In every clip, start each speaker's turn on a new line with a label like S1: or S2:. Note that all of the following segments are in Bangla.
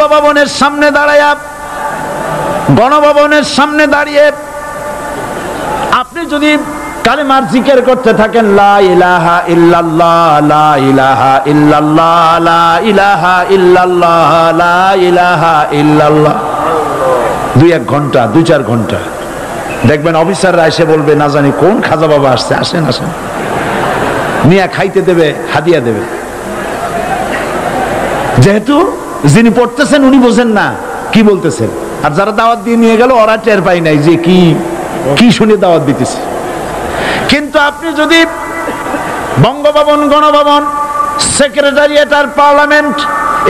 S1: গণভবনের সামনে দাঁড়ায়া, গণভবনের সামনে দাঁড়িয়ে আপনি যদি কালেমার জিকির করতে থাকেন, লা ইলাহা ইল্লাল্লাহ, লা ইলাহা ইল্লাল্লাহ, লা ইলাহা ইল্লাল্লাহ, লা ইলাহা ইল্লাল্লাহ, 2-1 ঘন্টা, 2-4 ঘন্টা, দেখবেন অফিসাররা এসে বলবে, না জানি কোন খাজা বাবা আসছে, আসেন আসেন, নিয়ে খাইতে দেবে, হাদিয়া দেবে। যেহেতু যিনি পড়তেছেন উনি বোঝেন না কি বলতেছেন, আর যারা দাওয়াত দিয়ে নিয়ে গেল ওরা টের পায় নাই যে কি কি শুনে দাওয়াত দিতেছে। কিন্তু আপনি যদি বঙ্গভবন, গণভবন, সেক্রেটারিয়েট আর পার্লামেন্ট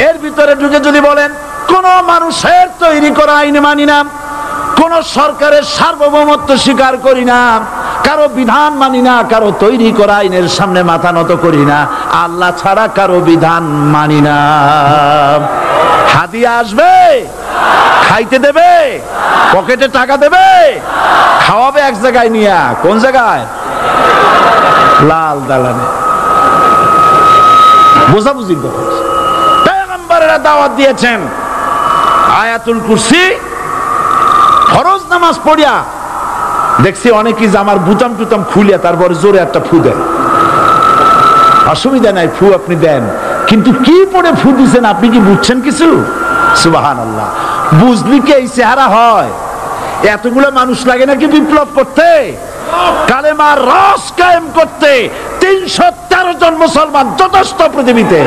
S1: এর ভিতরে ঢুকে যদি বলেন, কোন মানুষের তৈরি করা আইন মানি না, কোন সরকারের সার্বভৌমত্ব স্বীকার করি না, কারো বিধান মানি না, কারো তৈরি করা আইনের সামনে মাথা নত করি না, আল্লাহ ছাড়া কারো বিধান মানি না, হাদিয়া আসবে, খাইতে দেবে, পকেটে টাকা দেবে, খাওয়াবে এক জায়গায় নিয়া, কোন জায়গায়? লাল দালানে। বোঝাবুঝির কথা। পয়গম্বরেরা দাওয়াত দিয়েছেন আয়াতুল কুরসি ফরজ নামাজ পড়িয়া, দেখছি অনেকেই জামার বুতাম টুতাম খুলিয়া তারপরে জোরে একটা ফু দেন। অসুবিধা নাই, ফু আপনি দেন, কিন্তু কি পড়ে ফু দিচ্ছেন আপনি কি বুঝছেন কিছু? সুবহানাল্লাহ। বুঝলি কি এই চেহারা হয়? এতগুলো মানুষ লাগে নাকি বিপ্লব করতে, কালেমার রস কায়েম করতে? 313 জন মুসলমান যথেষ্ট পৃথিবীতে।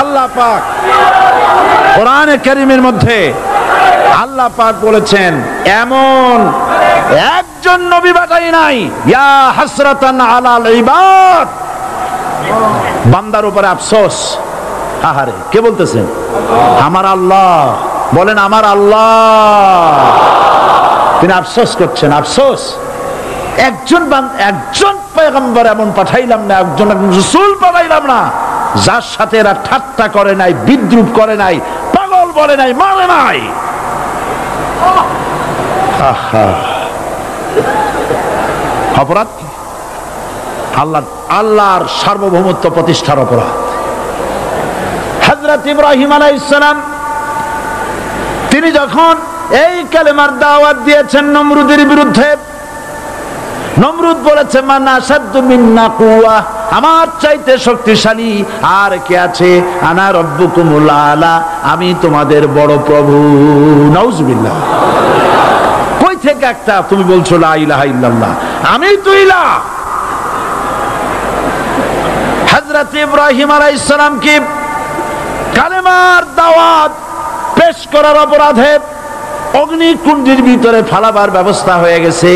S1: আল্লাহ পাক কোরআনে কারীমের মধ্যে আল্লাহ পাক বলেছেন, এমন একজন নবী পাঠাই নাই, ইয়া হাসরাতান আলাল ইবাদ, বান্দার উপরে আফসোস। আহারে, কে বলতেছেন? আমার আল্লাহ। বলেন আমার আল্লাহ, তিনি আফসোস করছেন। আফসোস, একজন পয়গম্বর এমন পাঠাইলাম না, একজন রাসূল পাঠাইলাম না যার সাথে এরা ঠাট্টা করে নাই, বিদ্রুপ করে নাই, পাগল বলে নাই, মারে নাই। অপরাধ কি? আল্লাহর সার্বভৌমত্ব প্রতিষ্ঠার অপরাধ। হযরত ইব্রাহিম আলাইহিস সালাম তিনি যখন এই কালেমার দাওয়াত দিয়েছেন নমরুদের বিরুদ্ধে, নমরুদ বলেছে, মান আশাদ্দু মিন্না কুওয়া, আমার চাইতে শক্তিশালী আর কে আছে? আনা রব্বুকুমুল আলা, আমি তোমাদের বড় প্রভু। নাউজুবিল্লাহ। কই থেকে একটা তুমি বলছো লা ইলাহা ইল্লাল্লাহ, আমি তো ইলাহ। হযরত ইব্রাহিম আলাইহিস সালাম কি কালেমার দাওয়াত পেশ করার অপরাধে অগ্নিকুণ্ডের ভিতরে ফালাবার ব্যবস্থা হয়ে গেছে।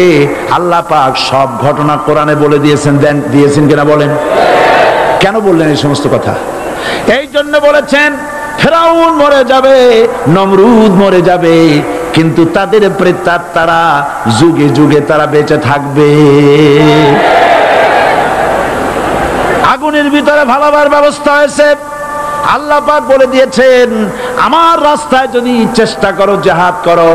S1: আল্লাহ পাক সব ঘটনা কোরআনে বলে দিয়েছেন কিনা বলেন? কেন বললেন এই সমস্ত কথা? এই জন্য বলেছেন, ফেরাউন মরে যাবে, নমরুদ মরে যাবে, কিন্তু তাদের প্রেতাত্মারা যুগে যুগে তারা বেঁচে থাকবে। আগুনের ভিতরে ফালাবার ব্যবস্থা হয়েছে। আল্লাহ পাক বলে দিয়েছেন, আমার রাস্তায় যদি চেষ্টা করো, জিহাদ করো,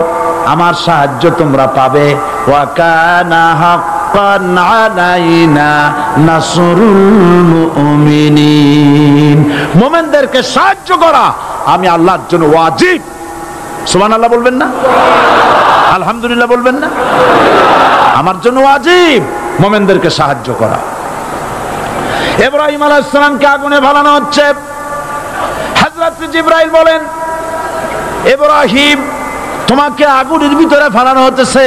S1: আমার সাহায্য তোমরা পাবে। ওয়া কানা হাক্কান আলাইনা নাসরুল মুমিনিন, মুমিনদেরকে সাহায্য করা আমি আল্লাহর জন্য ওয়াজিব। সুবহানাল্লাহ বলবেন না? আলহামদুলিল্লাহ বলবেন না? আমার জন্য ওয়াজিব মুমিনদেরকে সাহায্য করা। ইব্রাহিম আলাইহিস সালামকে আগুনে ফেলানো হচ্ছে। হযরত জিবরাইল বলেন, ইব্রাহিম তোমাকে আগুনের ভিতরে ফেলানো হতেছে,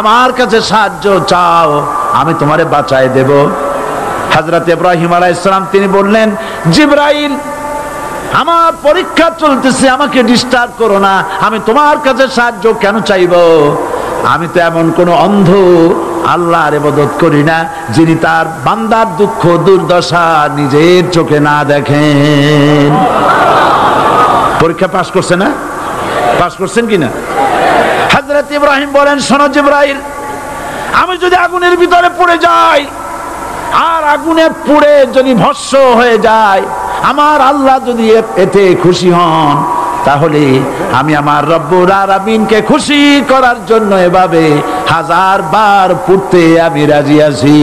S1: আমার কাছে সাহায্য চাও, আমি তোমারে বাঁচায় দেব। হযরত ইব্রাহিম আলাইহিস সালাম তিনি বললেন, জিবরাইল আমার পরীক্ষা চলতেছে, আমাকে ডিস্টার্ব করো না, আমি তোমার কাছে সাহায্য কেন চাইব? আমি তো এমন কোন অন্ধ আল্লাহর ইবাদত করি না যিনি তার বান্দার দুঃখ দুর্দশা নিজের চোখে না দেখেন। পরীক্ষা পাস করছে না? পাস করছেন কিনা? হযরত ইব্রাহিম বলেন, শোনো জিবরাইল, আমি যদি আগুনের ভিতরে পড়ে যাই আর আগুনে পুড়ে যদি ভস্ম হয়ে যায়, আমার আল্লাহ যদি এতে খুশি হন, তাহলে আমি আমার রব্বুল আলামিনকে খুশি করার জন্য এভাবে 1000 বার পড়তে আমি রাজি আছি।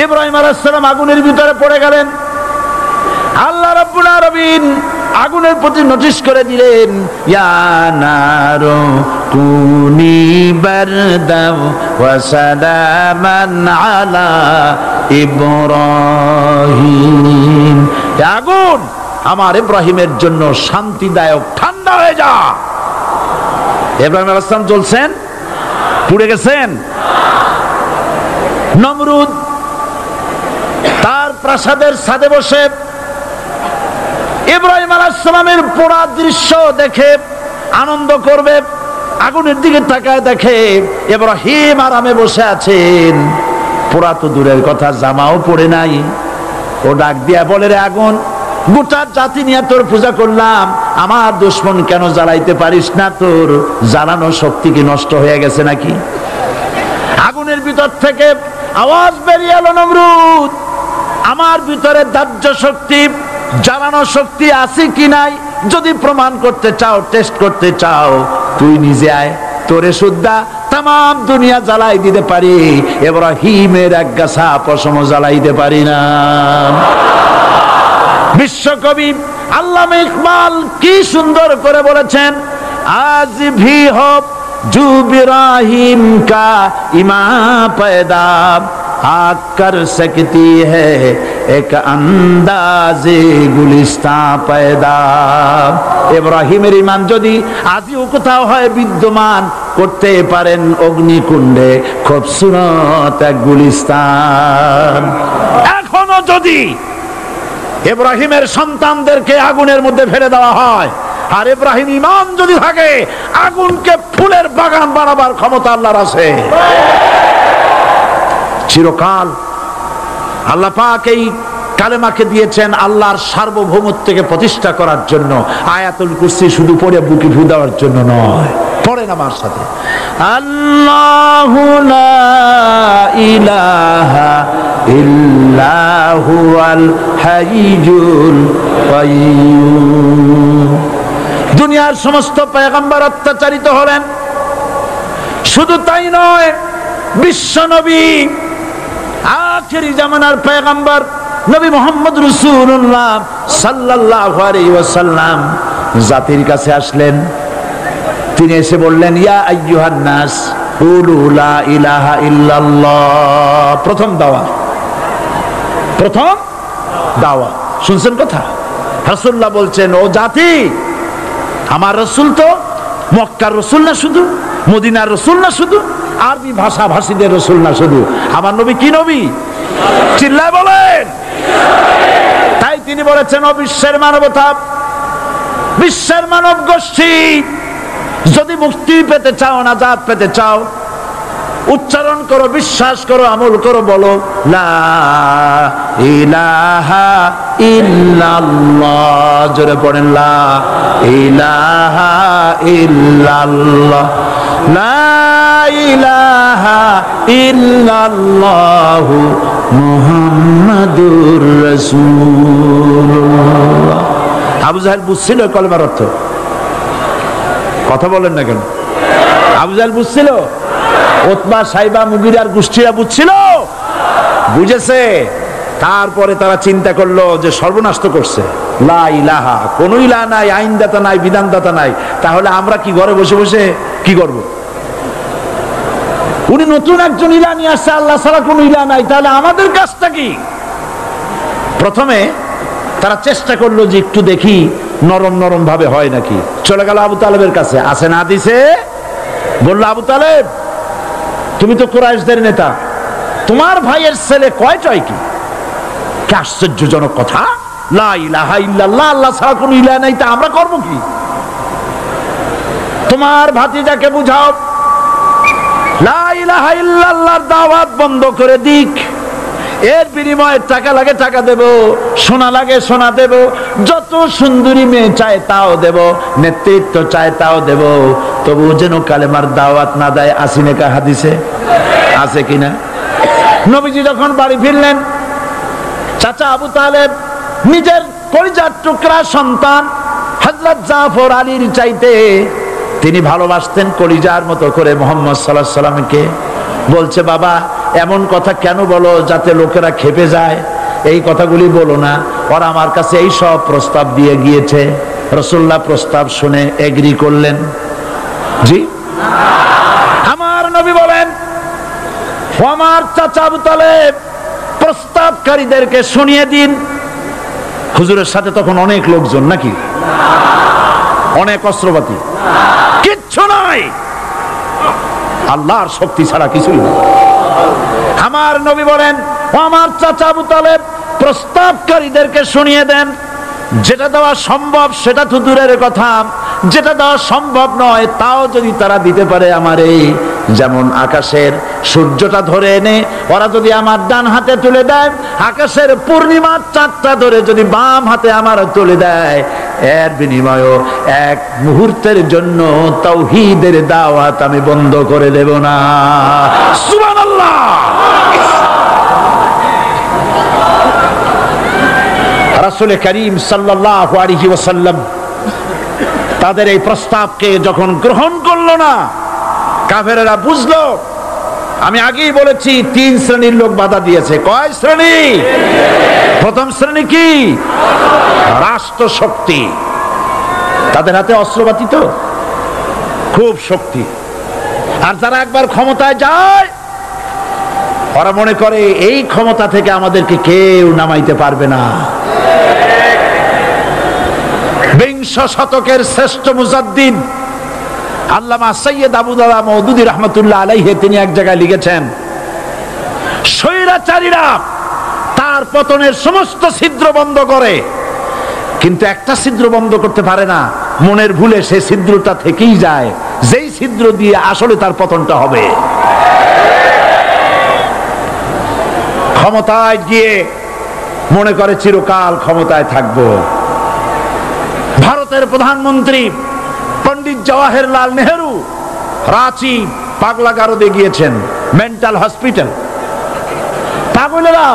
S1: ইব্রাহিম আলাইহিস সালাম আগুনের ভিতরে পড়ে গেলেন। আল্লাহ রাব্বুল আলামিন আগুনের প্রতি নোটিশ করে দিলেন, ইয়া নারু কুনি বারদাও ওয়া সালামান আলা ইব্রাহিম। আগুন আমার ইব্রাহিমের জন্য শান্তিদায়ক, ঠান্ডা হয়ে যা। ইব্রাহিম আলাইহিস সালাম জ্বলছেন, পুড়ে গেছেন। নমরুদ তার প্রাসাদের ছাদে বসে ইব্রাহিম আলাইহিস সালামের পোড়া দৃশ্য দেখে আনন্দ করবে, আগুনের দিকে তাকায় দেখে ইব্রাহিম আরামে বসে আছেন। পোড়া তো দূরের কথা, জামাও পড়ে নাই। ও ডাক দিয়া বলে, রে আগুন, গোটা জাতি নিয়ে তোর পূজা করলাম, আমার দুশমন কেন জ্বালাইতে পারিস না? তোর জ্বালানো শক্তি কি নষ্ট হয়ে গেছে নাকি? আগুনের ভিতর থেকে আওয়াজ বেরিয়ে এলো, নমরুদ, আমার ভিতরে দাহ্য শক্তি, জ্বালানো শক্তি আছে কি নাই যদি প্রমাণ করতে চাও, টেস্ট করতে চাও, তুই নিজে আয়, তোরে সুদ্ধা তাম দুনিয়া জ্বালাই দিতে পারি, ইব্রাহিমের এক গাছা পশম জ্বালাইতে পারি না। বিশ্বকবি আল্লামা ইকবাল কি সুন্দর করে বলেছেন, আজ ভি হো জু ইব্রাহিম কা ইমা पैदा आग कर सकती है एक अंदाजे गुलिस्तां पैदा। ইব্রাহিমের ঈমান যদি আজও কোথাও হয় বিদ্যমান, করতে পারেন অগ্নিকুণ্ডে খুবসুরত এক গুলিস্তান। এখনো যদি ইব্রাহিমের সন্তানদেরকে আগুনের মধ্যে ফেলে দেওয়া হয়, আর ইব্রাহিম ঈমান যদি থাকে, আগুনকে ফুলের বাগান বানাবার ক্ষমতা আল্লাহর আছে। চিরকাল আল্লাহ পাক এই কালেমাকে দিয়েছেন আল্লাহর সার্বভৌমত্বকে প্রতিষ্ঠা করার জন্য। আয়াতুল কুরসি শুধু পড়ে বুকে ফু দেওয়ার জন্য নয়। পড়েন আমার সাথে, আল্লাহু লা ইলাহা ইল্লা হুয়াল হাইয়ুল কাইয়্যুম। দুনিয়ার সমস্ত পয়গম্বর অত্যাচারিত হলেন, শুধু তাই নয়, বিশ্ব নবী আখেরি জামানার পয়গম্বর নবী মুহাম্মদ রাসূলুল্লাহ সাল্লাল্লাহু আলাইহি ওয়াসাল্লাম জাতির কাছে আসলেন। তিনি এসে বললেন, ইয়া আইয়ুহান নাস কুলু লা ইলাহা ইল্লাল্লাহ। প্রথম দাওয়া শুনছেন কথা? রাসূলুল্লাহ বলছেন, ও জাতি, আমার রাসূল তো মক্কার রাসূল না শুধু, মদিনার রাসূল না শুধু, আরবি ভাষা ভাষীদের রাসূল না শুধু, আমার নবী কি নবী? চিল্লায় বলেন। তাই তিনি বলেছেন, ও বিশ্বের মানবতা, বিশ্বের মানব গোষ্ঠী, যদি মুক্তি পেতে চাও, নাজাত পেতে চাও, উচ্চারণ করো, বিশ্বাস করো, আমল করো, বলো লা ইলাহা ইল্লাল্লাহ। জোরে পড়েন, লা ইলাহা ইল্লাল্লাহ, লা ইলাহা ইল্লাল্লাহু মুহাম্মাদুর রাসূলুল্লাহ। আবু জাহেল বুঝছিল কলেমার অর্থ? কথা বলেন না কেন? আবু জাহেল বুঝছিল? উতবা, সাইবা, মুগিরার গোষ্ঠীরা বুঝছিল? বুঝেছে। তারপরে তারা চিন্তা করলো যে সর্বনাশ তো করছে, লা ইলাহা, কোন ইলাহ নাই, আইনদাতা নাই, বিধানদাতা নাই, তাহলে আমরা কি ঘরে বসে বসে কি করব? উনি নতুন একজন ইলাহ নিয়ে আসছে, আল্লাহ ছাড়া কোন ইলাহ নাই, তাহলে আমাদের কাজটা কি? প্রথমে তারা চেষ্টা করলো যে একটু দেখি নরম নরম ভাবে হয় নাকি। চলে গেল আবু তালেবের কাছে, আসে না দিছে, বললো, আবু তালেব, তুমি তো কুরাইশদের নেতা, তোমার ভাইয়ের ছেলে কয়টাই কি? কি আশ্চর্যজনক কথা, লা ইলাহা ইল্লাল্লাহ, আল্লাহ ছাড়া কোনো ইলাহ নাই, তা আমরা করব কি? তোমার ভাতিজাকে বুঝাও লা ইলাহা ইল্লাল্লাহর দাওয়াত বন্ধ করে দিক, এর বিনিময়ে টাকা লাগে টাকা দেব, সোনা লাগে সোনা দেব, যত সুন্দরী মেয়ে চায় তাও দেব, নেতৃত্ব চায় তাও দেব, তবু যেন কালেমার দাওয়াত না দেয়। আসিনে কা হাদিসে আছে কিনা? নবীজি যখন বাড়ি ফিরলেন, চাচা আবু তালেব নিজের কলিজার টুকরা সন্তান হযরত জাফর আলীর চাইতে তিনি ভালোবাসতেন কলিজার মতো করে মুহাম্মদ সাল্লাল্লাহু আলাইহি সাল্লামকে। বলছে, বাবা এমন কথা কেন বলো যাতে লোকেরা খেপে যায়? এই কথাগুলি বলো না, ওরা আমার কাছে এই সব প্রস্তাব দিয়ে গিয়েছে। রাসূলুল্লাহ প্রস্তাব শুনে এগ্রি করলেন? জি। আমার নবী বলেন, আমার চাচা আবু তালেব প্রস্তাবকারীদেরকে শুনিয়ে দিন। হুজুরের সাথে তখন অনেক লোকজন, নাকি অনেক অস্ত্রপাতি? কিচ্ছু নাই, আল্লাহর শক্তি ছাড়া কিছুই নেই। আমার নবী বলেন, আমার চাচা আবু তালেব প্রস্তাবকারীদেরকে শুনিয়ে দেন। যেটা দেওয়া সম্ভব সেটা তো দূরের কথা, যেটা দেওয়া সম্ভব নয় তাও যদি তারা দিতে পারে আমারে, যেমন আকাশের সূর্যটা ধরে এনে ওরা যদি আমার ডান হাতে তুলে দেয়, আকাশের পূর্ণিমার চাঁদটা ধরে যদি বাম হাতে আমার তুলে দেয়, এর বিনিময়ে এক মুহূর্তের জন্য তাওহীদের দাওয়াত আমি বন্ধ করে দেব না। সুবহানাল্লাহ। রাসূল করিম সাল্লাল্লাহু আলাইহি ওয়াসাল্লাম তাদের এই প্রস্তাবকে যখন গ্রহণ করলো না, কাফেরেরা বুঝলো। আমি আগেই বলেছি 3 শ্রেণীর লোক বাধা দিয়েছে। কয় শ্রেণী? প্রথম শ্রেণী কি? রাষ্ট্র শক্তি, তাদের হাতে অস্ত্রপাতি তো খুব শক্তি। আর যারা একবার ক্ষমতায় যায় ওরা মনে করে এই ক্ষমতা থেকে আমাদেরকে কেউ নামাইতে পারবে না। বিংশ শতকের শ্রেষ্ঠ মুজাদ্দিদ আল্লামা সৈয়দ আবু দাউদ মওদুদী রাহমাতুল্লাহ আলাইহি তিনি এক জায়গায় লিখেছেন, স্বৈরাচারীরা তার পতনের সমস্ত ছিদ্র বন্ধ করে, কিন্তু একটা ছিদ্র বন্ধ করতে পারে না। মনের ভুলে সে ছিদ্রটা থেকেই যায়, যেই ছিদ্র দিয়ে আসলে তার পতনটা হবে। ক্ষমতায় গিয়ে মনে করে চিরকাল ক্ষমতায় থাকবো। ভারতের প্রধানমন্ত্রী পণ্ডিত জওয়াহরলাল নেহেরু রাঁচি পাগলাগারদে গিয়েছেন, মেন্টাল হসপিটাল। পাগলেরা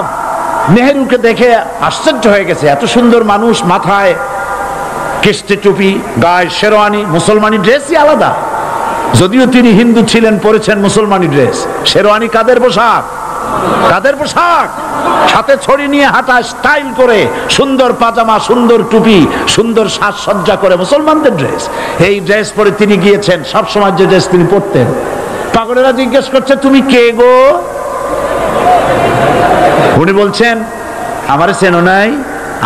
S1: নেহেরুকে দেখে আশ্চর্য হয়ে গেছে, এত সুন্দর মানুষ, মাথায় কেস্টে টুপি, গায়ে শেরওয়ানি, মুসলমানি ড্রেসই আলাদা। যদিও তিনি হিন্দু ছিলেন, পরেছেন মুসলমানি ড্রেস। শেরওয়ানি কাদের পোশাক? কাদের পোশাক? হাতে ছড়ি নিয়ে হাঁটা, স্টাইল করে, সুন্দর পাজামা, সুন্দর টুপি, সুন্দর সাজসজ্জা করে মুসলমানদের ড্রেস। এই ড্রেস পরে তিনি গিয়েছেন, সব সময় যে ড্রেস তিনি পরতেন। পাগলেরা জিজ্ঞেস করছে, তুমি কে গো? উনি বলছেন, আমারে চেনো নাই?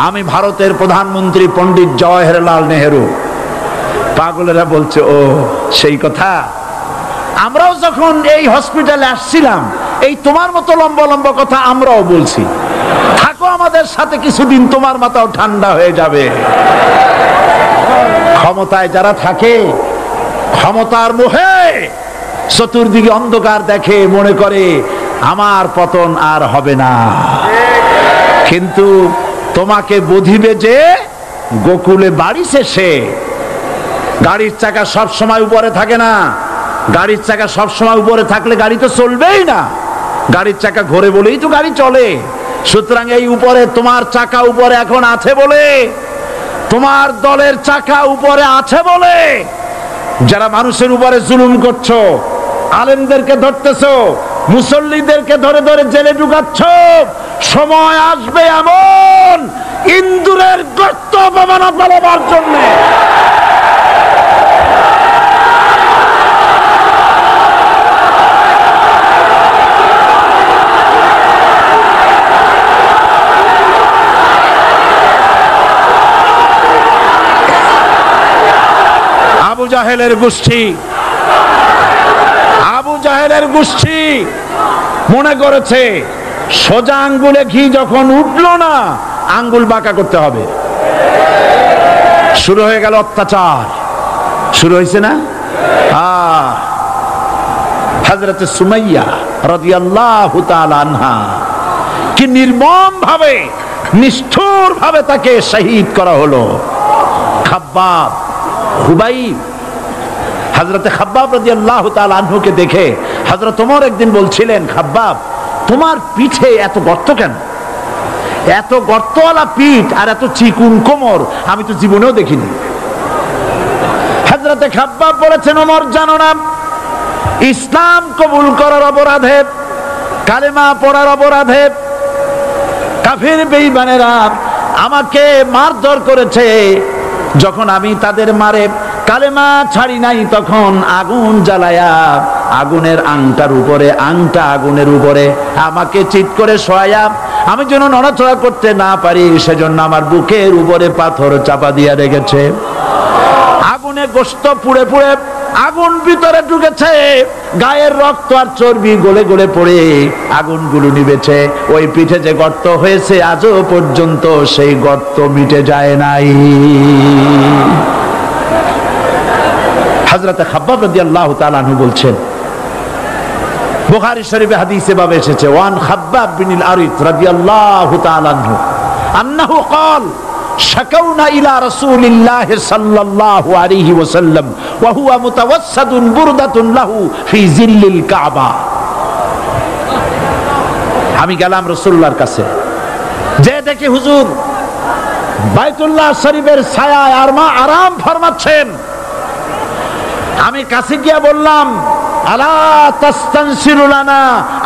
S1: আমি ভারতের প্রধানমন্ত্রী পণ্ডিত জওয়াহরলাল নেহেরু। পাগলেরা বলছে, ও সেই কথা। আমরাও যখন এই হসপিটালে আসছিলাম এই তোমার মতো লম্বা লম্বা কথা আমরাও বলছি, থাকো আমাদের সাথে কিছুদিন, তোমার মাথাও ঠান্ডা হয়ে যাবে। ক্ষমতায় যারা থাকে, ক্ষমতার মোহে চতুর্দিকে অন্ধকার দেখে, মনে করে আমার পতন আর হবে না। কিন্তু তোমাকে বুঝিবে যে গোকুলে বাড়ি শেষে গাড়ির চাকা সব সময় উপরে থাকে না। গাড়ির চাকা সব সময় উপরে থাকলে গাড়ি তো চলবেই না। গাড়ির চাকা ঘোরে বলেই তো গাড়ি চলে। সুতরাং এই উপরে তোমার চাকা উপরে এখন আছে বলে, তোমার দলের চাকা উপরে আছে বলে যারা মানুষের উপরে জুলুম করছো, আলেমদেরকে ধরতেছো, মুসল্লিদেরকে ধরে ধরে জেলে ঢুকাচ্ছ, সময় আসবে এমন ইন্দুরের গর্ত অপমানা পালাবার জন্য। আবু জাহেলের গোষ্ঠী, আবু জাহেলের গোষ্ঠী মনে করেছে সোজা আঙ্গুলে ঘি যখন উঠলো না, আঙ্গুল বাঁকা করতে হবে। শুরু হয়ে গেল অত্যাচার, শুরু হয়েছে না? হযরত সুমাইয়া রাদিয়াল্লাহু তাআলা আনহা কি নির্মম ভাবে, নিষ্ঠুর ভাবে তাকে শহীদ করা হলো। খাব্বাব, খুবাইব, হযরত খাব্বাব রাদিয়াল্লাহু তাআলা আনহুকে দেখে হযরত ওমর একদিন বলছিলেন, খাব্বাব তোমার পিঠে এত গর্ত কেন? এত গর্তওয়ালা পিঠ আর এত চিকুন কোমর আমি তো জীবনেও দেখিনি। হযরতে খাব্বাব বলেছেন, ওমর জানো না, ইসলাম কবুল করার অপরাধে, কালেমা পড়ার অপরাধে কাফির বেঈমানেরা আমাকে মারধর করেছে। যখন আমি তাদের মারে কালেমা ছাড়ি নাই, তখন আগুন জ্বালায়া আগুনের আংটার উপরে, আংটা আগুনের উপরে আমাকে চিৎ করে শোয়ায়া, আমি যেন নড়াচড়া করতে না পারি সেজন্য আমার বুকের উপরে পাথর চাপা দিয়া রেখেছে। আগুনে গোশত পুড়ে পুড়ে আগুন ভিতরে ঢুকেছে, গায়ের রক্ত আর চর্বি গলে গলে পড়ে আগুনগুলো নিভেছে। ওই পিঠে যে গর্ত হয়েছে আজও পর্যন্ত সেই গর্ত মিটে যায় নাই। হযরত খাব্বাব রাদিয়াল্লাহু তাআলা আনহু বলছেন, বুখারী শরীফে হাদিসে ভাবে এসেছে, ওয়ান খাব্বাব বিন আরিত রাদিয়াল্লাহু তাআলা আনহু আন্নাহু ক্বাল শাকাউনা ইলা রাসূলিল্লাহি সাল্লাল্লাহু আলাইহি ওয়াসাল্লাম ওয়া হুয়া মুতাওয়াসসাদুন বুরদাতুন লাহু ফি জিল্লিল কাবা। আমি গেলাম রাসূলুল্লাহর কাছে, যে দেখি হুজুর বাইতুল্লাহ শরীফের ছায়ায় আরাম ফরমাচ্ছেন। আমি কাছে গিয়ে বললাম, আলা তাস্তানসিরু লানা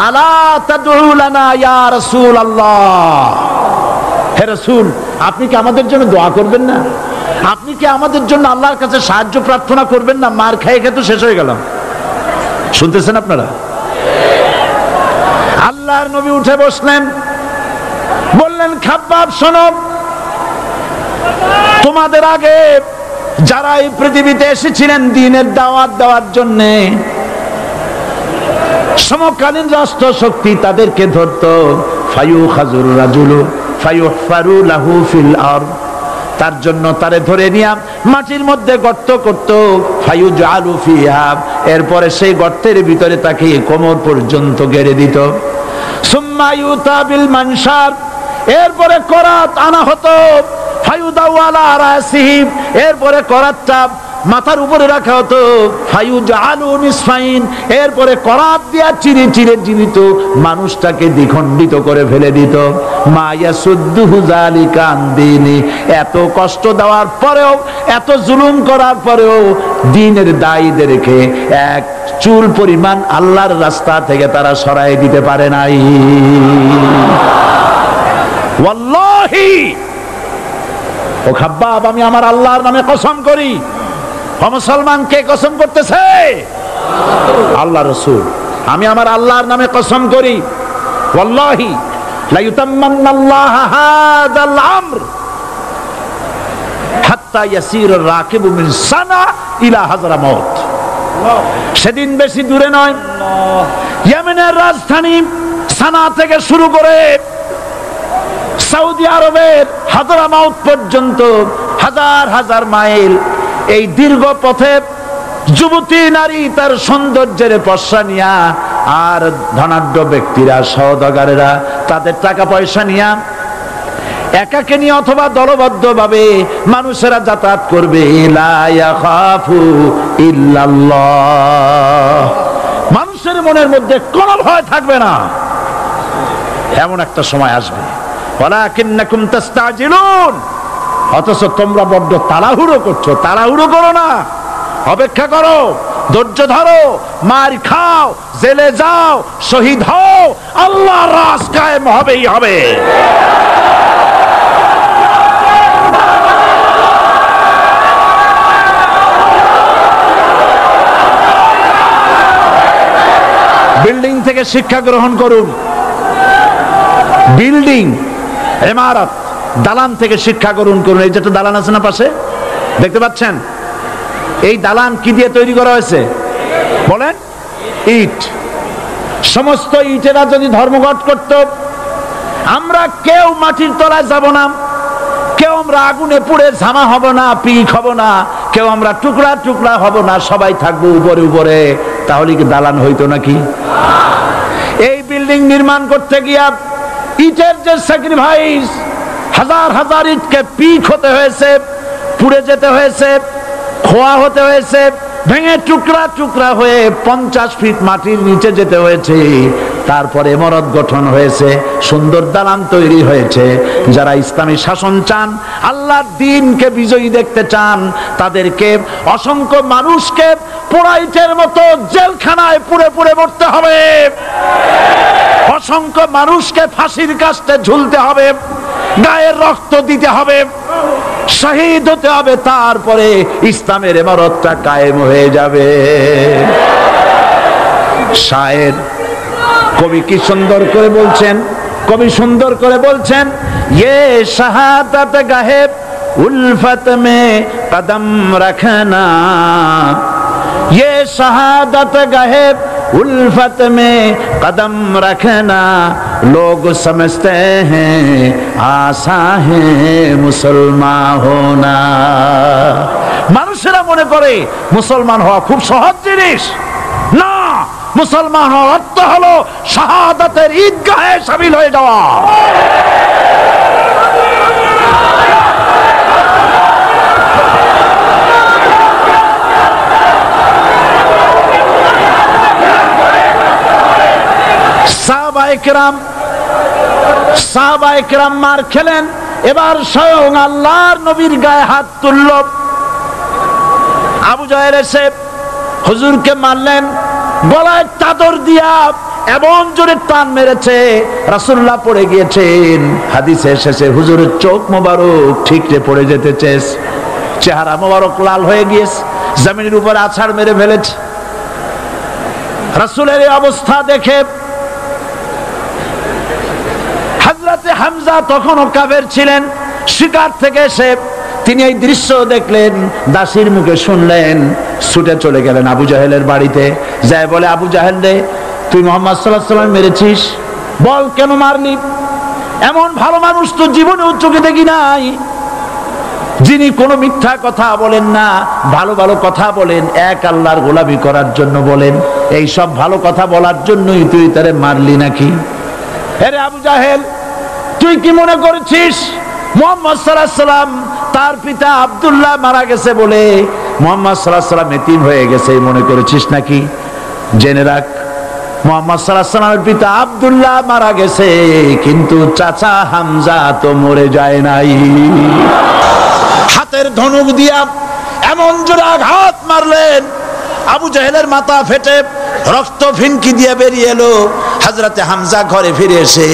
S1: আলা তাদউ লানা ইয়া রাসূলুল্লাহ, হে রাসূল আপনি কি আমাদের জন্য দোয়া করবেন না? আপনি কি আমাদের জন্য আল্লাহর কাছে সাহায্য প্রার্থনা করবেন না? মার খেয়ে খেয়ে তো শেষ হয়ে গেলাম। শুনতেছেন আপনারা? আল্লাহর নবী উঠে বসলেন, বললেন, খাব্বাব শোনো, তোমাদের আগে যারা এই পৃথিবীতে এসেছিলেন দ্বীনের দাওয়াত দেওয়ার জন্য, সমকালীন রাষ্ট্র শক্তি তাদেরকে ধরতো, ফায়ুখাজুর রাজুলু ফায়ুহফারু লাহু ফিল আরদ, তার জন্য তারে ধরে নিয়ে মাটির মধ্যে গর্ত করত, ফায়ুজআলু ফিহা, এরপরে সেই গর্তের ভিতরে তাকে কোমর পর্যন্ত গেড়ে দিত। সুম্মা ইউতা বিল মানশার, এরপরে করাত আনা হতো, ফায়ুদাউ আলা রাসিহি, এরপরে করাতটা মাথার উপরে রাখা হতো, ফায়ুজআলু নিসফাইন, এরপরে করাত দিয়া চিরে চিরে জীবিত মানুষটাকে দ্বিখণ্ডিত করে ফেলে দিত। মা ইয়াসুদ্দুহু যালিকা আন দীনি, এত কষ্ট দেওয়ার পরেও, এত জুলুম করার পরেও দ্বীনের দায়ীদেরকে এক চুল পরিমাণ আল্লাহর রাস্তা থেকে তারা সরাই দিতে পারে নাই। ওয়াল্লাহি, ও খাব্বাব, আমি আমার আল্লাহর নামে কসম করি। মুসলমান কে কসম করতেছে? আল্লাহ রাসূল। আমি আমার আল্লাহর নামে কসম করি, ওয়াল্লাহি লা ইউতাম্মান্নাল্লাহু হাযাল আমর হাত্তা ইয়াসির রাকিবু মিন সানা ইলা হাযরামাউত। সেদিন বেশি দূরে নয়, ইয়েমেনের রাজধানী সানা থেকে শুরু করে সৌদি আরবের হাযরামাউত পর্যন্ত হাজার হাজার মাইল, এই দীর্ঘ পথে যুবতী নারী তার সৌন্দর্যের পশ্চা নিয়া, আর ধনাঢ্য ব্যক্তিরা সওদাগরেরা তাদের টাকা পয়সা নিয়া একাকে নিয়ে অথবা দলবদ্ধ ভাবে মানুষেরা যাতায়াত করবে। লা ইয়াখাফু ইল্লাল্লাহ, মানুষের মনের মধ্যে কোনো ভয় থাকবে না। এমন একটা সময় আসবে, ওয়ালাকিন্নাকুম তাস্তাজিলুন, অথচ তোমরা বড্ড তাড়াহুড়ো করছো। তাড়াহুড়ো করো না, অপেক্ষা করো, ধৈর্য ধরো, মার খাও, জেলে যাও, শহীদ হও, আল্লাহর রাজ কায়েম হবেই হবে। বিল্ডিং থেকে শিক্ষা গ্রহণ করুন। বিল্ডিং, ইমারত, দালান থেকে শিক্ষা গ্রহণ করুন। এই যেটা দালান আছে না পাশে, দেখতে পাচ্ছেন? এই দালান কি দিয়ে তৈরি করা হয়েছে বলেন? ইট। সমস্ত ইটেরা যদি ধর্মঘট করত, আমরা কেউ মাটির তলায় যাব না, কেউ আমরা আগুনে পুড়ে ঝামা হব না, পিক হব না, কেউ আমরা টুকরা টুকরা হব না, সবাই থাকবো উপরে উপরে, তাহলে কি দালান হইতো নাকি? এই বিল্ডিং নির্মাণ করতে গিয়া ইটের যে স্যাক্রিফাইস, হাজার হাজার ইটকে পিক হতে হয়েছে, পুড়ে যেতে হয়েছে, খোয়া হতে হয়েছে, ভেঙে টুকরা টুকরা হয়ে 50 ফিট মাটির নিচে যেতে হয়েছে। তারপরে ইমারত গঠন হয়েছে, সুন্দর দালান তৈরি হয়েছে। যারা ইসলামী শাসন চান, আল্লাহর দ্বীনকে বিজয়ী দেখতে চান, তাদেরকে অসংখ্য মানুষকে পোড়াইটের মতো জেলখানায় পুড়ে পুড়ে মরতে হবে, অসংখ্য মানুষকে ফাঁসির কাস্টে ঝুলতে হবে, গায়ের রক্ত দিতে হবে, শহীদ হতে হবে, তারপরে ইসলামের ইমারতটা কায়েম হয়ে যাবে। শায়ের কবি কি সুন্দর করে বলছেন, কবি সুন্দর করে বলছেন, ये शहादत गाहे उल्फत में कदम रखना, ये शहादत गाहे उल्फत में कदम रखना, लोग समझते हैं आसा है मुसलमान होना। মানুষেরা মনে করে মুসলমান হওয়া খুব সহজ জিনিস। না, মুসলমান হওয়ার অর্থ হলো শাহাদাতের ঈদগাহে শামিল হয়ে যাওয়া। সাহাবায়ে কেরাম মার খেলেন, এবার স্বয়ং আল্লাহর নবীর গায়ে হাত তুলল। আবু জাহেল এসে হুজুরকে মারলেন, গলায় চাদর দিয়া এমন জোরে টান মেরেছে, রাসূলুল্লাহ পড়ে গিয়েছেন। হাদিসে এসেছে হুজুরের চোখ মোবারক ঠিকরে পড়ে যেতেছে, চেহারা মোবারক লাল হয়ে গিয়েছে, জমিনের উপরে আছাড় মেরে ফেলেছে। রাসূলের এই অবস্থা দেখে হযরতে হামজা তখনও কাফের ছিলেন, শিকার থেকে এসে তিনি এই দৃশ্য দেখলেন, দাসীর মুখে শুনলেন, ছুটে চলে গেলেন আবু জাহেলের বাড়িতে। যায় বলে, আবু জাহেল রে, তুই মুহাম্মদ সাল্লাল্লাহু আলাইহি ওয়াসাল্লাম মেরেছিস, বল কেন মারলি? এমন ভালো মানুষ তো জীবনে চোখে দেখি নাই, যিনি কোনো মিথ্যা কথা বলেন না, ভালো ভালো কথা বলেন, এক আল্লাহর গোলামি করার জন্য বলেন। এই সব ভালো কথা বলার জন্যই তুই তারে মারলি নাকি? আরে আবু জাহেল, তুই কি মনে করেছিস মুহাম্মদ সাল্লাল্লাহু আলাইহি ওয়াসাল্লাম তার পিতা আব্দুল্লাহ মারা গেছে বলে মুহাম্মদ সাল্লাল্লাহু আলাইহি ওয়াসাল্লাম এতিম হয়ে গেছে মনে করেছিস নাকি? জেনে রাখ, মুহাম্মদ সাল্লাল্লাহু আলাইহি ওয়াসাল্লামের পিতা আব্দুল্লাহ মারা গেছে, কিন্তু চাচা হামজা তো মরে যায় নাই। হাতের ধনুক দিয়া এমন জোরে আঘাত মারলেন, আবু জাহেলের মাথা ফেটে রক্ত ফিনকি দিয়ে বেরিয়ে এলো। হযরতে হামজা ঘরে ফিরে এসে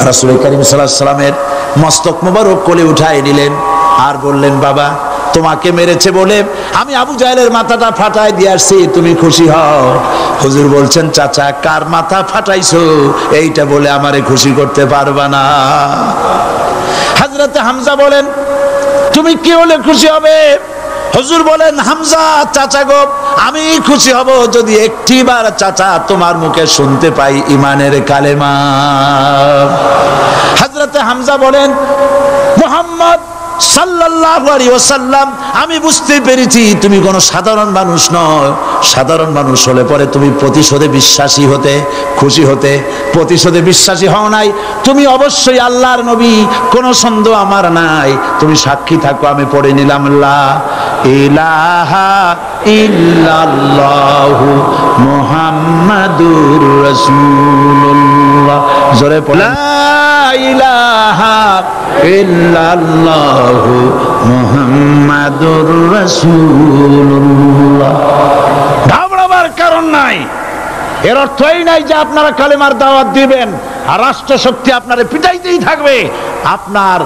S1: রাসূল করিম সাল্লাল্লাহু আলাইহি ওয়াসাল্লামের মস্তক মোবারক কোলে উঠায় নিলেন আর বললেন, বাবা, তোমাকে মেরেছে বলে আমি আবু জাহেলের মাথাটা ফাটাই দিয়ে আসছি, তুমি খুশি হও। হুজুর বলছেন, চাচা, কার মাথা ফাটাইছো এইটা বলে আমারে খুশি করতে পারবা না। হযরতে হামজা বলেন, তুমি কি হলে খুশি হবে? হুজুর বলেন, হামজা চাচা গো, আমি খুশি হব যদি একটিবার চাচা তোমার মুখে শুনতে পাই ঈমানের কালেমা। হযরতে হামজা বলেন, মুহাম্মদ সাল্লাল্লাহু আলাইহি ওয়াসাল্লাম, আমি বুঝতে পেরেছি তুমি কোনো সাধারণ মানুষ নও। সাধারণ মানুষ হলে পরে তুমি প্রতিশোধে বিশ্বাসী হতে, খুশি হতে। প্রতিশোধে বিশ্বাসী হও নাই, তুমি অবশ্যই আল্লাহর নবী, কোনো সন্দেহ আমার নাই। তুমি সাক্ষী থাকো, আমি পড়ে নিলাম, লা ইলাহা ইল্লাল্লাহু মুহাম্মাদুর রাসূলুল্লাহ। জোরে পড়ে, লা ইলাহা ইল্লাল্লাহু মুহাম্মাদুর রাসূলুল্লাহ। ঘাবড়াবার কারণ নাই। এর অর্থ এই নাই যে আপনারা কালেমার দাওয়াত দিবেন আর রাষ্ট্রশক্তি আপনারে পিটাইতেই থাকবে, আপনার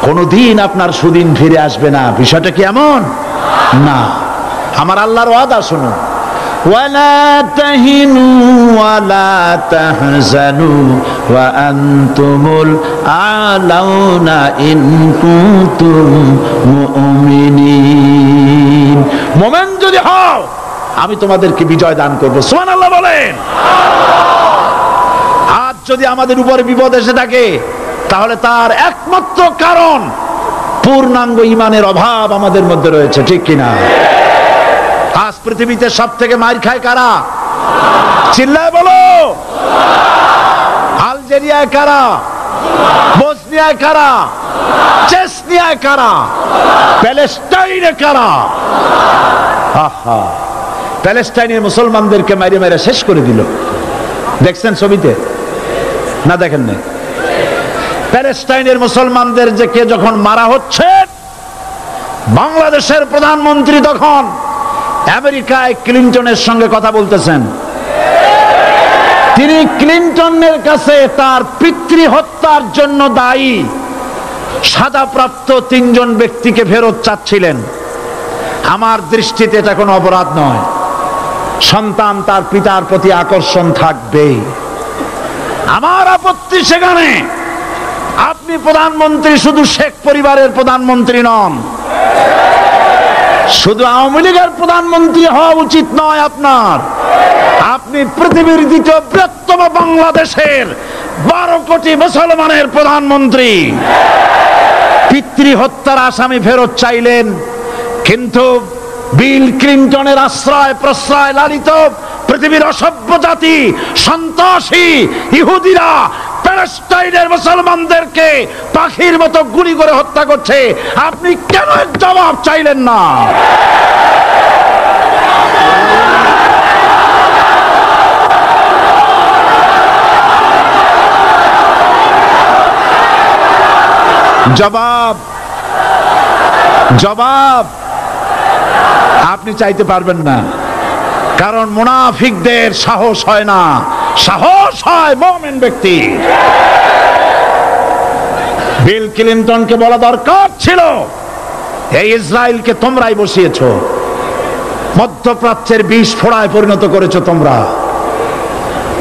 S1: কোনদিন আপনার সুদিন ফিরে আসবে না। বিষয়টা কি এমন না? আমার আল্লাহর ওয়াদা শুনুন, ওয়ালা তাহিনু ওয়ালা তাহজানু ওয়া আনতুমুল আলাউনা ইন কুনতুম মুমিনিন। মুমিন যদি হও, আমি তোমাদেরকে বিজয় দান করব। সুবহানাল্লাহ বলেন। আজ যদি আমাদের উপরে বিপদ এসে থাকে, তাহলে তার একমাত্র কারণ পূর্ণাঙ্গ ঈমানের অভাব আমাদের মধ্যে রয়েছে, ঠিক কিনা? আজ পৃথিবীতে সব থেকে মার খায় কারা? চিল্লায় বলো। আলজেরিয়ায় কারা? বসনিয়ায় কারা? চেচনিয়ায় কারা? প্যালেস্টাইনে কারা? আহা, প্যালেস্টাইনের মুসলমানদেরকে মাইরে মাইরে শেষ করে দিল। দেখছেন ছবিতে না দেখেন না? প্যালেস্টাইনের মুসলমানদের যে কে যখন মারা হচ্ছে, বাংলাদেশের প্রধানমন্ত্রী তখন আমেরিকায় ক্লিনটনের সঙ্গে কথা বলতেছেন। তিনি ক্লিনটনের কাছে তার পিতৃ হত্যার জন্য দায়ী সাজাপ্রাপ্ত 3 জন ব্যক্তিকে ফেরত চাচ্ছিলেন। আমার দৃষ্টিতে এটা কোনো অপরাধ নয়। সন্তান তার পিতার প্রতি আকর্ষণ থাকবে। আমার আপত্তি সেখানে আপনি প্রধানমন্ত্রী শুধু শেখ পরিবারের প্রধানমন্ত্রী নন, শুধু আওয়ামী লীগের প্রধানমন্ত্রী হওয়া উচিত নয় আপনার। আপনি পৃথিবীর দ্বিতীয় বৃহত্তম বাংলাদেশের 12 কোটি মুসলমানের প্রধানমন্ত্রী। পিতৃ হত্যার আসামি ফেরত চাইলেন, কিন্তু বিল ক্লিনটনের আশ্রয় প্রশ্রয় লালিত পৃথিবীর অসভ্য জাতি সন্ত্রাসী ইহুদিরা প্যালেস্টাইনের মুসলমানদেরকে পাখির মতো গুলি করে হত্যা করছে। আপনি কেন জবাব চাইলেন না? জবাব জবাব আপনি চাইতে পারবেন না, কারণ মুনাফিকদের সাহস হয় না, সাহস হয় মুমিন ব্যক্তি। বিল ক্লিনটনকে বলা দরকার ছিল, এই ইসরায়েলকে তোমরাই বসিয়েছো, মধ্যপ্রাচ্যের বিষ ফোড়ায় পরিণত করেছো তোমরা।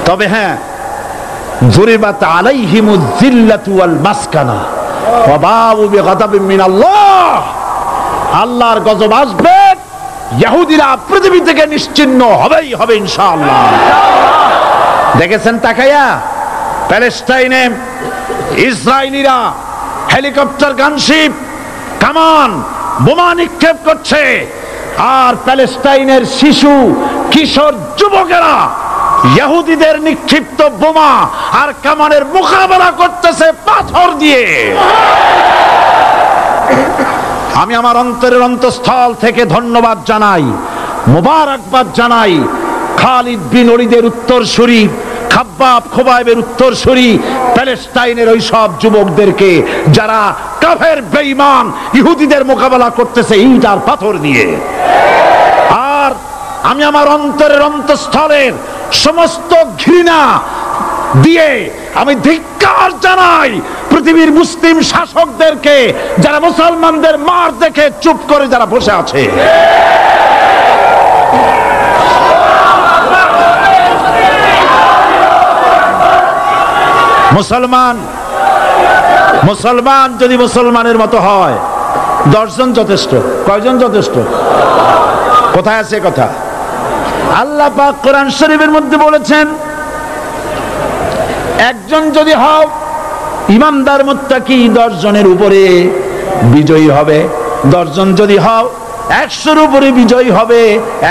S1: তবে হ্যাঁ, যুরিবাত আলাইহিমুজ যিল্লাতু ওয়াল মাসকানা ওয়া বাউ বিগাদাবিন মিনাল্লাহ। আল্লাহর গজব আসবে, ইহুদিরা পৃথিবী থেকে নিশ্চিহ্ন হবেই হবে ইনশাআল্লাহ। দেখেছেন তাকাইয়া প্যালেস্টাইনে ইসরায়েলিরা হেলিকপ্টার, গানশিপ, কামান, বোমা নিক্ষেপ করছে, আর প্যালেস্টাইনের শিশু কিশোর যুবকেরা ইহুদিদের নিক্ষিপ্ত বোমা আর কামানের মোকাবেলা করতেছে পাথর দিয়ে। আমি আমার অন্তরের অন্তঃস্থল থেকে ধন্যবাদ জানাই, মোবারকবাদ জানাই খালিদ বিন ওলীদের উত্তরসূরি, খাব্বাব খোবাইবের উত্তরসূরি প্যালেস্টাইনের ওই সব যুবকদেরকে যারা কাফের বেঈমান ইহুদিদের মোকাবেলা করতেছে ইট আর পাথর দিয়ে। আর আমি আমার অন্তরের অন্তঃস্থলের সমস্ত ঘৃণা দিয়ে আমি ধিক্কার জানাই পৃথিবীর মুসলিম শাসকদেরকে, যারা মুসলমানদের মার দেখে চুপ করে যারা বসে আছে। মুসলমান যদি মুসলমানের মতো হয়, 10 জন যথেষ্ট। কয়জন যথেষ্ট? কোথায় আছে কথা? আল্লাহ পাক কোরআন শরীফের মধ্যে বলেছেন, একজন যদি হও ইমানদার মুত্তাকি 10 জনের উপরে বিজয়ী হবে। 10 জন যদি হও 100-র উপরে বিজয়ী হবে।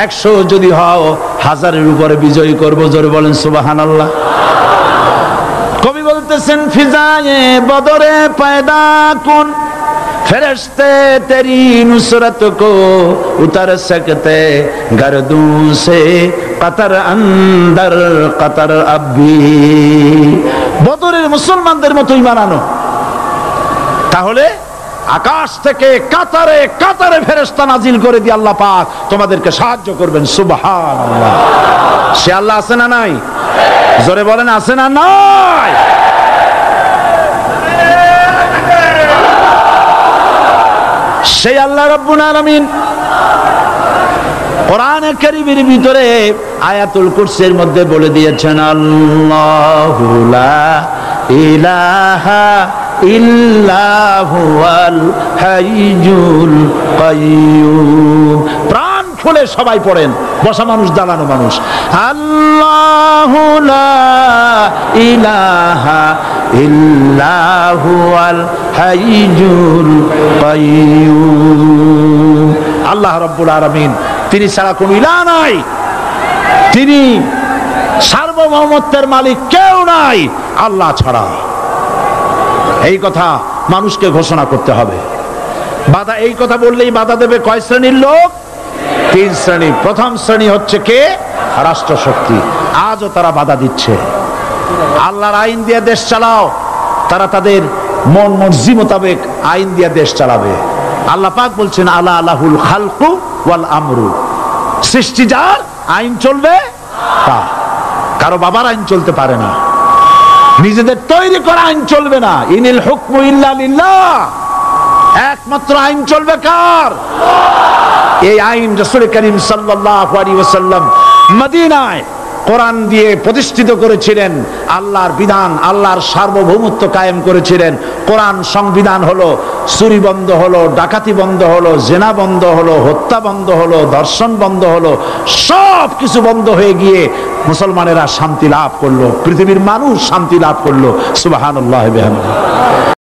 S1: 100 যদি হও 1000-এর উপরে বিজয়ী করবো। জোরে বলেন সুবহানাল্লাহ। কবি বলতেছেন, ফিজায়ে বদরে পয়দা কুন ফেরেশতে তেরি নুসরত কো উতার সকতে গর্দু সে কতর অন্দর কতর আবি। বদরের মুসলমানদের মতো ঈমান আনো, তাহলে আকাশ থেকে কাতারে কাতারে ফেরেশতা নাজিল করে দিয়ে আল্লাহ পাক তোমাদেরকে সাহায্য করবেন। সুবহানাল্লাহ। সে আল্লাহ আছে না নাই? জোরে বলেন, আছে না নাই? সেই আল্লাহ রাব্বুল আলামিন কোরআনে কারীমের ভিতরে আয়াতুল কুরসির মধ্যে বলে দিয়েছেন, আল্লাহু লা ইলাহা ইল্লা হুয়াল হাইয়ুল কাইয়্যুম। প্রাণ খুলে সবাই পড়েন, বসা মানুষ, দাঁড়ানো মানুষ। আল্লাহু লা ইলাহা ইল্লা হুয়াল হাইয়ুল কাইয়্যুম। আল্লাহ রাব্বুল আলামিন, তিনি ছাড়া কোনো ইলাহ নাই, তিনি সার্বভৌমত্বের মালিক কেউ নাই আল্লাহ ছাড়া। এই কথা মানুষকে ঘোষণা করতে হবে। বাধা, এই কথা বললেই বাধা দেবে কয় শ্রেণীর লোক? তিন শ্রেণী। প্রথম শ্রেণী হচ্ছে কে? রাষ্ট্রশক্তি। আজও তারা বাধা দিচ্ছে। আল্লাহর আইন দিয়ে দেশ চালাও, তারা তাদের মন মর্জি মোতাবেক আইন দিয়ে দেশ চালাবে। আল্লাহ পাক বলছেন আলা আলাহুল খালকু ওয়াল আমরু, সৃষ্টি যার, আইন চলবে তা। কারো বাবার আইন চলতে পারে না, নিজেদের তৈরি করা আইন চলবে না। ইনিল হুকমু ইল্লা লিল্লাহ, একমাত্র আইন চলবে কার? এই আইন রাসূল করিম সাল্লাল্লাহু আলাইহি ওয়াসাল্লাম মদিনায় কোরআন দিয়ে প্রতিষ্ঠিত করেছিলেন। আল্লাহর বিধান, আল্লাহর সার্বভৌমত্ব কায়েম করেছিলেন। কোরআন সংবিধান হলো, চুরি বন্ধ হলো, ডাকাতি বন্ধ হলো, জেনা বন্ধ হলো, হত্যা বন্ধ হলো, ধর্ষণ বন্ধ হলো, সব কিছু বন্ধ হয়ে গিয়ে মুসলমানেরা শান্তি লাভ করলো, পৃথিবীর মানুষ শান্তি লাভ করলো। সুবহানাল্লাহি ওয়া বিহামদিহি।